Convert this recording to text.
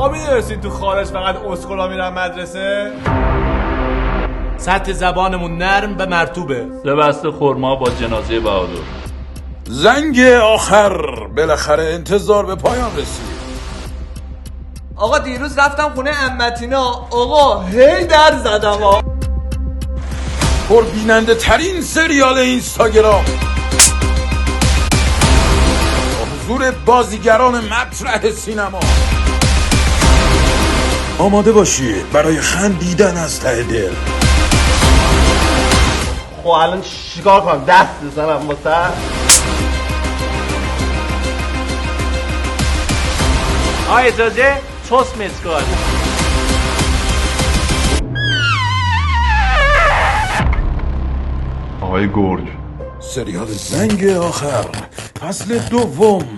شما میدونستید تو خارج فقط اسکولا میرن مدرسه؟ سطح زبانمون نرم و مرطوبه. 3 بسته خرما با جنازه بهادر. زنگ آخر، بالاخره انتظار به پایان رسید. آقا دیروز رفتم خونه عمتینا، آقا هی در زدم پربیننده ترین سریال اینستاگرام، حضور بازیگران مطرح سینما. آماده باشید برای خندیدن از ته دل. خب الان چیکار کنم؟ دست بزنم واسه اجازه چوس مسکال. آقای گرگ، سریال زنگ آخر فصل دوم